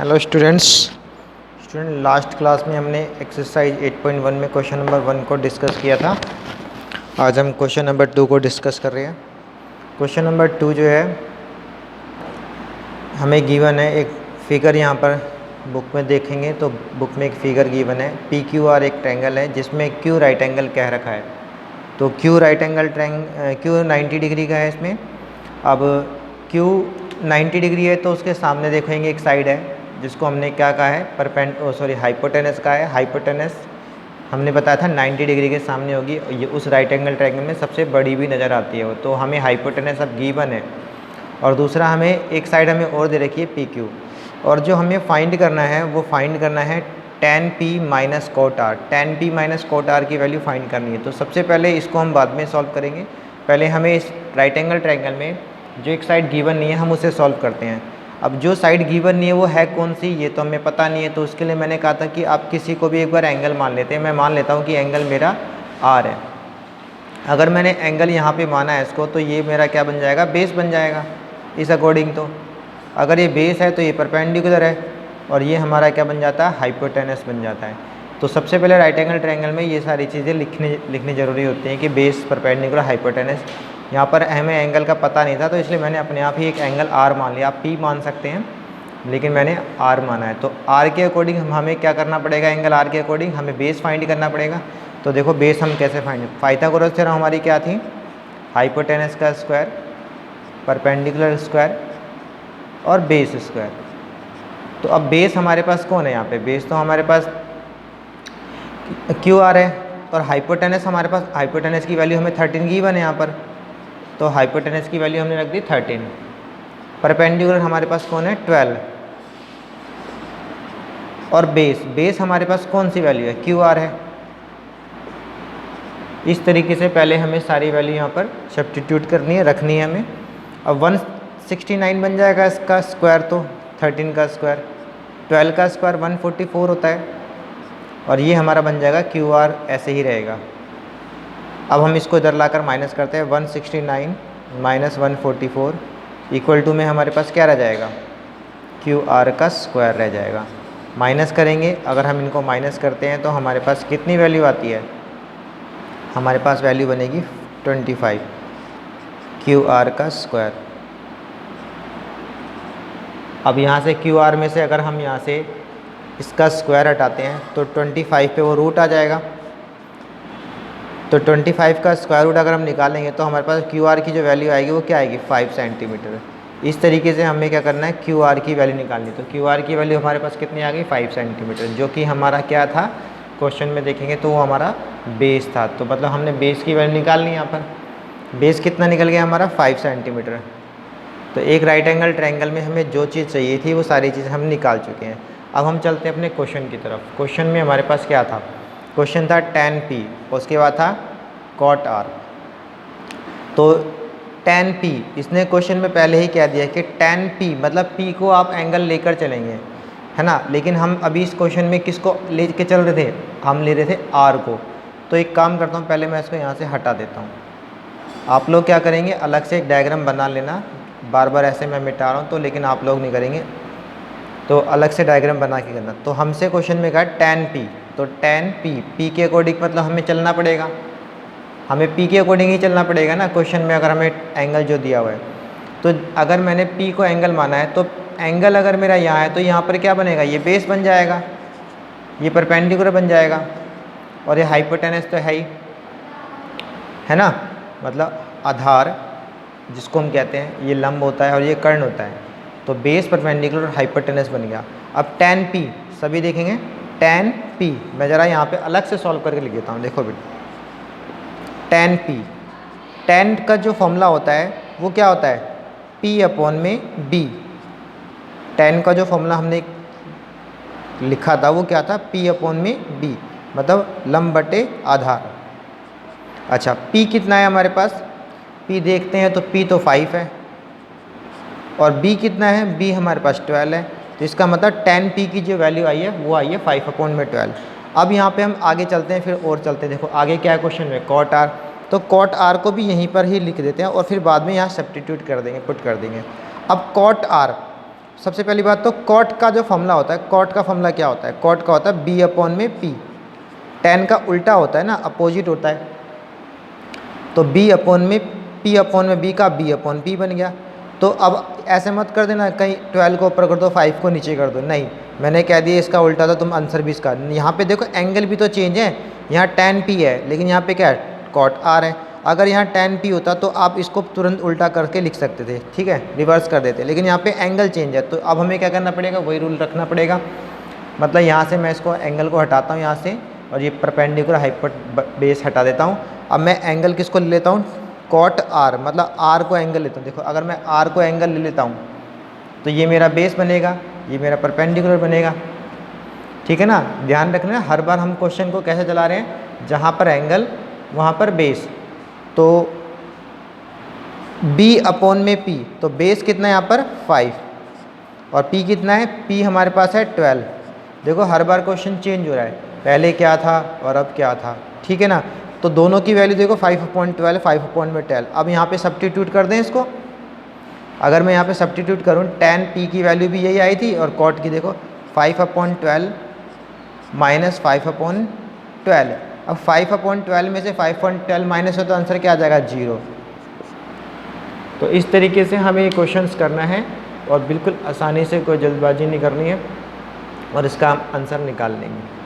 Hello students. Last class में हमने exercise 8.1 में क्वेश्चन नंबर 1 को डिस्कस किया था। आज हम क्वेश्चन नंबर 2 को डिस्कस कर रहे हैं। क्वेश्चन नंबर 2 जो है हमें गिवन है एक फिगर। यहाँ पर बुक में देखेंगे तो बुक में एक फिगर गिवन है। पी क्यू आर एक ट्रायंगल है जिसमें क्यू राइट एंगल कह रखा है। तो Q right angle Q 90 degree का है इसमें। अब क्यू 90 डिग्री है तो उसके सामने देखेंगे एक साइड है जिसको हमने क्या कहा है, हाइपोटेनस का है। हाइपोटेनस हमने बताया था 90 डिग्री के सामने होगी। ये उस राइट एंगल ट्रायंगल में सबसे बड़ी भी नज़र आती है वो। तो हमें हाइपोटेनस अब गिवन है। और दूसरा हमें एक साइड हमें और दे रखी है पी क्यू। और जो हमें फाइंड करना है वो फाइंड करना है tan p minus cot R. tan p minus cot R की वैल्यू फाइंड करनी है। तो सबसे पहले इसको हम बाद में सॉल्व करेंगे। पहले हमें इस राइट एंगल ट्रायंगल में जो एक साइड गिवन नहीं है हम उसे सॉल्व करते हैं। अब जो साइड गिवन नहीं है वो है कौन सी, ये तो हमें पता नहीं है। तो उसके लिए मैंने कहा था कि आप किसी को भी एक बार एंगल मान लेते हैं। मैं मान लेता हूँ कि एंगल मेरा आर है। अगर मैंने एंगल यहाँ पे माना है इसको तो ये मेरा क्या बन जाएगा, बेस बन जाएगा इस अकॉर्डिंग। तो अगर ये बेस है तो ये परपेंडिकुलर है और ये हमारा क्या बन जाता है, हाइपोटेनस बन जाता है। तो सबसे पहले राइट एंगल ट्रायंगल में ये सारी चीज़ें लिखनी ज़रूरी होती हैं कि बेस, परपेंडिकुलर, हाइपोटेनस। यहाँ पर हमें एंगल का पता नहीं था तो इसलिए मैंने अपने आप ही एक एंगल आर मान लिया। आप पी मान सकते हैं लेकिन मैंने आर माना है। तो आर के अकॉर्डिंग हमें क्या करना पड़ेगा, एंगल आर के अकॉर्डिंग हमें बेस फाइंड करना पड़ेगा। तो देखो बेस हम कैसे फाइंड, पाइथागोरस थ्योरम हमारी क्या थी, हाइपोटेनस का स्क्वायर, परपेंडिकुलर स्क्वायर और बेस स्क्वायर। तो अब बेस हमारे पास कौन है यहाँ पे, बेस तो हमारे पास क्यू आर है। और हाइपोटेनस हमारे पास, हाइपोटेनस की वैल्यू हमें 13 गिवन है यहाँ पर। तो हाइपोटेनस की वैल्यू हमने रख दी 13। परपेंडिकुलर हमारे पास कौन है, 12। और बेस हमारे पास कौन सी वैल्यू है, क्यू आर है। इस तरीके से पहले हमें सारी वैल्यू यहाँ पर सब्स्टिट्यूट करनी है, रखनी है हमें। अब 169 बन जाएगा इसका स्क्वायर। तो 13 का स्क्वायर, 12 का स्क्वायर 144 होता है। और ये हमारा बन जाएगा क्यू आर, ऐसे ही रहेगा। अब हम इसको इधर लाकर माइनस करते हैं। 169 माइनस 144 इक्वल टू में हमारे पास क्या रह जाएगा, क्यू आर का स्क्वायर रह जाएगा। माइनस करेंगे, अगर हम इनको माइनस करते हैं तो हमारे पास कितनी वैल्यू आती है, हमारे पास वैल्यू बनेगी 25 क्यू आर का स्क्वायर। अब यहाँ से क्यू आर में से अगर हम यहाँ से इसका स्क्वायर हटाते हैं तो 25 पे वो रूट आ जाएगा। तो 25 का स्क्वायर रूट अगर हम निकालेंगे तो हमारे पास क्यू आर की जो वैल्यू आएगी वो क्या आएगी, 5 सेंटीमीटर। इस तरीके से हमें क्या करना है, क्यू आर की वैल्यू निकालनी। तो क्यू आर की वैल्यू हमारे पास कितनी आ गई, 5 सेंटीमीटर, जो कि हमारा क्या था, क्वेश्चन में देखेंगे तो वो हमारा बेस था। तो मतलब हमने बेस की वैल्यू निकालनी। यहाँ पर बेस कितना निकल गया हमारा, 5 सेंटीमीटर। तो एक राइट एंगल ट्रायंगल में हमें जो चीज़ चाहिए थी वो सारी चीज़ हम निकाल चुके हैं। अब हम चलते हैं अपने क्वेश्चन की तरफ। क्वेश्चन में हमारे पास क्या था, क्वेश्चन था tan p, उसके बाद था cot r। तो tan p, इसने क्वेश्चन में पहले ही कह दिया कि tan p मतलब p को आप एंगल लेकर चलेंगे, है ना। लेकिन हम अभी इस क्वेश्चन में किसको लेके चल रहे थे, हम ले रहे थे r को। तो एक काम करता हूँ, पहले मैं इसको यहाँ से हटा देता हूँ। आप लोग क्या करेंगे, अलग से एक डायग्राम बना लेना। बार बार ऐसे मैं मिटा रहा हूँ तो, लेकिन आप लोग नहीं करेंगे तो अलग से डायग्राम बना के करना। तो हमसे क्वेश्चन में कहा tan p, तो tan p के अकॉर्डिंग मतलब हमें चलना पड़ेगा, हमें p के अकॉर्डिंग ही चलना पड़ेगा ना। क्वेश्चन में अगर हमें एंगल जो दिया हुआ है, तो अगर मैंने p को एंगल माना है तो एंगल अगर मेरा यहाँ है तो यहाँ पर क्या बनेगा, ये बेस बन जाएगा, ये परपेंडिकुलर बन जाएगा। और ये हाइपोटेनस तो है ही, है ना, मतलब आधार जिसको हम कहते हैं, ये लंब होता है और ये कर्ण होता है। तो बेस, परपेंडिकुलर और हाइपोटेनस बन गया। अब tan p सभी देखेंगे, tan p मैं ज़रा यहाँ पे अलग से सॉल्व करके लिख देता हूँ। देखो बेटा, tan p, tan का जो फॉर्मूला होता है वो क्या होता है, p अपॉन में b। tan का जो फॉर्मूला हमने लिखा था वो क्या था, p अपॉन में b, मतलब लंब बटे आधार। अच्छा, p कितना है हमारे पास, p देखते हैं तो p तो 5 है और b कितना है, b हमारे पास 12 है। तो इसका मतलब tan p की जो वैल्यू आई है वो आई है 5 अपॉन में 12। अब यहाँ पे हम आगे चलते हैं, फिर और चलते हैं। देखो आगे क्या है क्वेश्चन में, cot r। तो cot r को भी यहीं पर ही लिख देते हैं और फिर बाद में यहाँ सब्स्टिट्यूट कर देंगे, पुट कर देंगे। अब cot r सबसे पहली बात तो कॉट का जो फॉर्मूला होता है, कॉट का फॉर्मूला क्या होता है? कॉट का होता है बी अपॉन में पी। टेन का उल्टा होता है ना, अपोजिट होता है। तो बी अपॉन में पी अपॉन में बी का बी अपॉन पी बन गया। तो अब ऐसे मत कर देना कहीं 12 को ऊपर कर दो 5 को नीचे कर दो, नहीं, मैंने कह दिया इसका उल्टा था, तुम आंसर भी इसका। यहाँ पे देखो एंगल भी तो चेंज है, यहाँ tan p है लेकिन यहाँ पे क्या है, cot r है। अगर यहाँ tan p होता तो आप इसको तुरंत उल्टा करके लिख सकते थे, ठीक है, रिवर्स कर देते, लेकिन यहाँ पे एंगल चेंज है। तो अब हमें क्या करना पड़ेगा, वही रूल रखना पड़ेगा। मतलब यहाँ से मैं इसको एंगल को हटाता हूँ यहाँ से, और ये परपेंडिकुलर हाइपोटेन्यूस हटा देता हूँ। अब मैं एंगल किसको ले लेता हूँ, cot r, मतलब r को एंगल लेता हूँ। देखो अगर मैं r को एंगल ले लेता हूँ तो ये मेरा बेस बनेगा, ये मेरा परपेंडिकुलर बनेगा, ठीक है ना। ध्यान रखना हर बार हम क्वेश्चन को कैसे चला रहे हैं, जहाँ पर एंगल वहाँ पर बेस। तो b अपॉन में p, तो बेस कितना है यहाँ पर 5 और p कितना है, p हमारे पास है 12। देखो हर बार क्वेश्चन चेंज हो रहा है, पहले क्या था और अब क्या था, ठीक है ना। तो दोनों की वैल्यू देखो 5/12 5/12। अब यहाँ पे सब्स्टिट्यूट कर दें इसको। अगर मैं यहाँ पे सब्स्टिट्यूट करूँ, tan p की वैल्यू भी यही आई थी और cot की देखो 5/12 माइनस 5/12। अब 5/12 में से 5/12 माइनस हो तो आंसर क्या आ जाएगा, 0। तो इस तरीके से हमें क्वेश्चंस करना है और बिल्कुल आसानी से, कोई जल्दबाजी नहीं करनी है और इसका हम आंसर निकाल लेंगे।